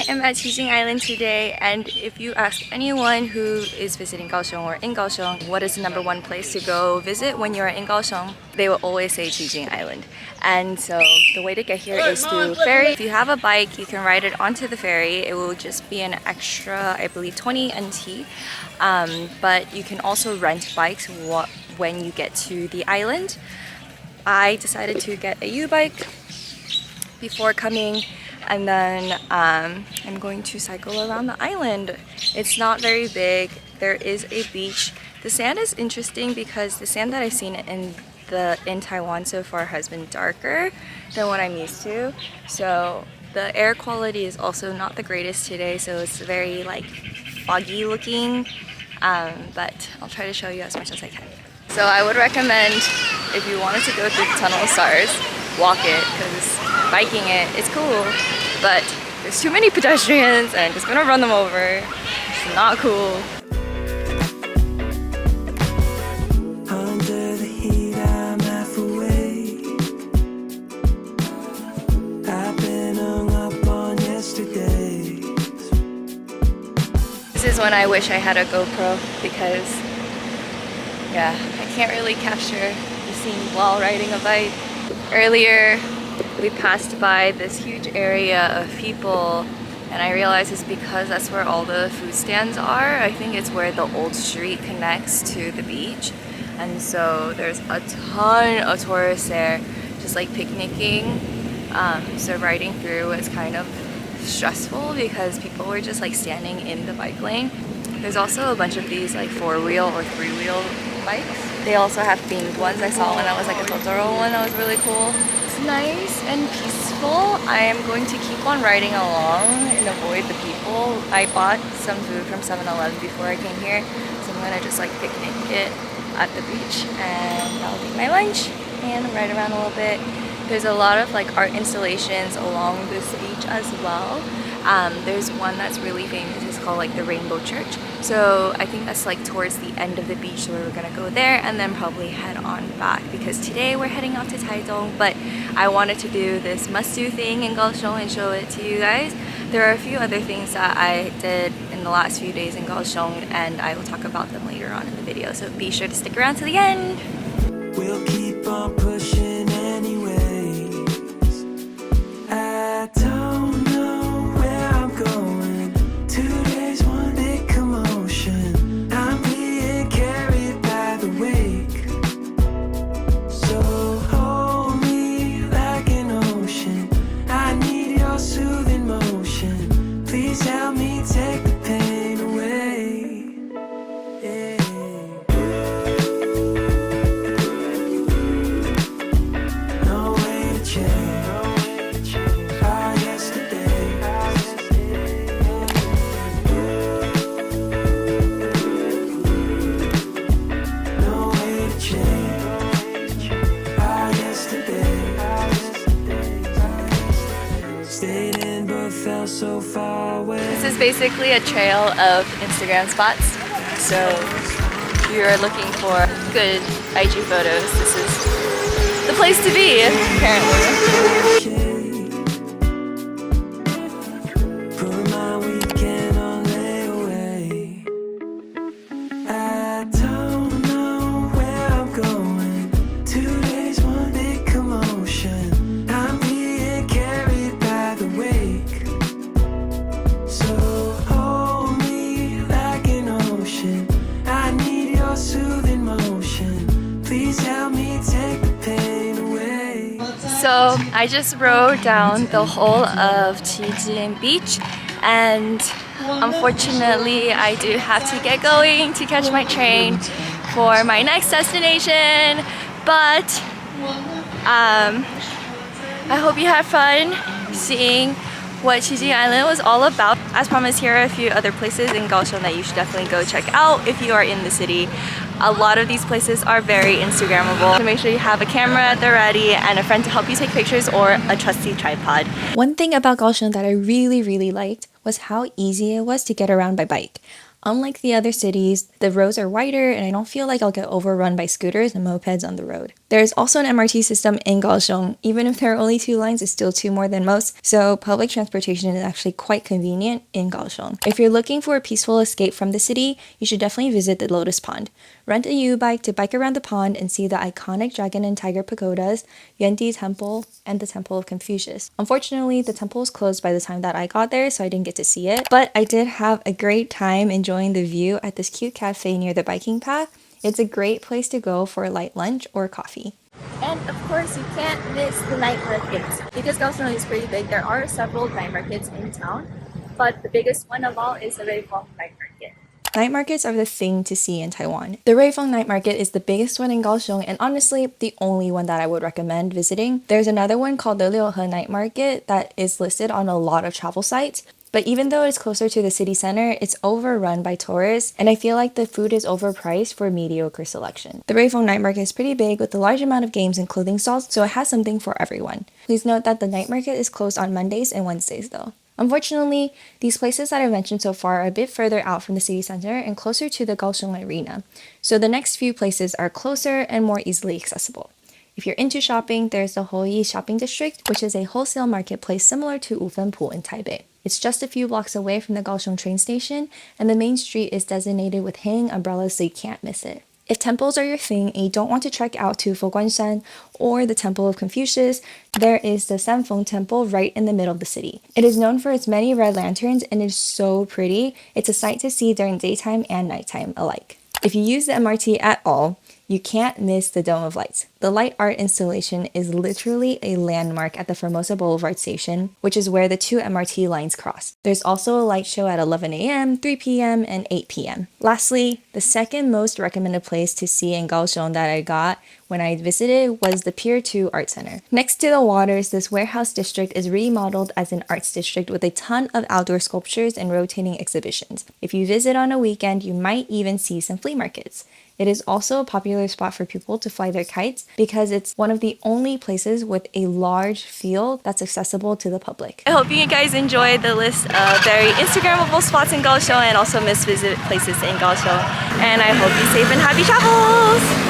am at Cijin Island today, and if you ask anyone who is visiting Kaohsiung or in Kaohsiung what is the #1 place to go visit when you're in Kaohsiung, they will always say Cijin Island. And so the way to get here is through ferry. If you have a bike, you can ride it onto the ferry. It will just be an extra, I believe, 20 NT. But you can also rent bikes when you get to the island. I decided to get a U-bike before coming, and then I'm going to cycle around the island. It's not very big. There is a beach. The sand is interesting because the sand that I've seen in Taiwan so far has been darker than what I'm used to. So the air quality is also not the greatest today, so it's very like foggy looking, but I'll try to show you as much as I can. So I would recommend, if you wanted to go through the Tunnel of Stars, walk it, because biking it's cool, but there's too many pedestrians and I'm just gonna run them over. It's not cool. Under the heat, I'm half awake. I've been hung up on yesterday. This is when I wish I had a GoPro, because yeah, I can't really capture the scene while riding a bike. Earlier, we passed by this huge area of people, and I realized it's because that's where all the food stands are. I think it's where the old street connects to the beach, and so there's a ton of tourists there just like picnicking. So riding through was kind of stressful because people were just like standing in the bike lane. There's also a bunch of these like 4-wheel or 3-wheel bikes. They also have themed ones. I saw one that was like a Totoro one that was really cool. It's nice and peaceful. I am going to keep on riding along and avoid the people. I bought some food from 7-Eleven before I came here, so I'm gonna just like picnic it at the beach, and that'll be my lunch and ride around a little bit. There's a lot of like art installations along this beach as well. There's one that's really famous. It's called like the Rainbow Church. So I think that's like towards the end of the beach, so we're gonna go there and then probably head on back, because today we're heading off to Taiwan, but I wanted to do this must-do thing in Kaohsiung and show it to you guys. There are a few other things that I did in the last few days in Kaohsiung, and I will talk about them later on in the video, so be sure to stick around to the end. We'll keep on pushing anyways. I don't know where I'm going. 2 days, one big commotion. I'm being carried by the wake. So hold me like an ocean. I need your soothing motion. Please help me take the pain away. Yeah. No way to change our yesterday. No way to change our yesterday. Stayed in but felt so far away. This is basically a trail of Instagram spots. So if you're looking for good IG photos, this is the place to be, apparently. Put my weekend on layaway. I don't know where I'm going. 2 days, one big commotion. I'm being carried by the wake. So hold me like an ocean. I need your soothing motion. Please help me take the pain away. So I just rode down the whole of Cijin Beach, and unfortunately I do have to get going to catch my train for my next destination, but I hope you had fun seeing what Cijin Island was all about. As promised, here are a few other places in Kaohsiung that you should definitely go check out if you are in the city. A lot of these places are very Instagrammable. So make sure you have a camera at the ready and a friend to help you take pictures, or a trusty tripod. One thing about Kaohsiung that I really liked was how easy it was to get around by bike. Unlike the other cities, the roads are wider and I don't feel like I'll get overrun by scooters and mopeds on the road. There's also an MRT system in Kaohsiung. Even if there are only 2 lines, it's still 2 more than most, so public transportation is actually quite convenient in Kaohsiung. If you're looking for a peaceful escape from the city, you should definitely visit the Lotus Pond. Rent a U-bike to bike around the pond and see the iconic Dragon and Tiger Pagodas, Pier2 Temple, and the Temple of Confucius. Unfortunately, the temple was closed by the time that I got there, so I didn't get to see it, but I did have a great time enjoying the view at this cute cafe near the biking path. It's a great place to go for a light lunch or coffee. And of course, you can't miss the night markets. Because Kaohsiung is pretty big, there are several night markets in town, but the biggest one of all is the Ruifeng Night Market. Night markets are the thing to see in Taiwan. The Ruifeng Night Market is the biggest one in Kaohsiung and honestly the only one that I would recommend visiting. There's another one called the Liuhe Night Market that is listed on a lot of travel sites. But even though it's closer to the city center, it's overrun by tourists, and I feel like the food is overpriced for mediocre selection. The Ruifeng Night Market is pretty big with a large amount of games and clothing stalls, so it has something for everyone. Please note that the night market is closed on Mondays and Wednesdays though. Unfortunately, these places that I've mentioned so far are a bit further out from the city center and closer to the Kaohsiung Arena, so the next few places are closer and more easily accessible. If you're into shopping, there's the Houyi shopping district, which is a wholesale marketplace similar to Wufenpu in Taipei. It's just a few blocks away from the Kaohsiung train station, and the main street is designated with hanging umbrellas so you can't miss it. If temples are your thing and you don't want to trek out to Foguanshan or the Temple of Confucius, there is the Sanfong Temple right in the middle of the city. It is known for its many red lanterns and is so pretty. It's a sight to see during daytime and nighttime alike. If you use the MRT at all, you can't miss the Dome of Lights. The light art installation is literally a landmark at the Formosa Boulevard station, which is where the 2 MRT lines cross. There's also a light show at 11 a.m., 3 p.m., and 8 p.m. Lastly, the second most recommended place to see in Kaohsiung that I got when I visited was the Pier2 Art Center. Next to the waters, this warehouse district is remodeled as an arts district with a ton of outdoor sculptures and rotating exhibitions. If you visit on a weekend, you might even see some flea markets. It is also a popular spot for people to fly their kites because it's one of the only places with a large field that's accessible to the public. I hope you guys enjoyed the list of very Instagrammable spots in Kaohsiung and also must visit places in Kaohsiung. And I hope you safe and happy travels!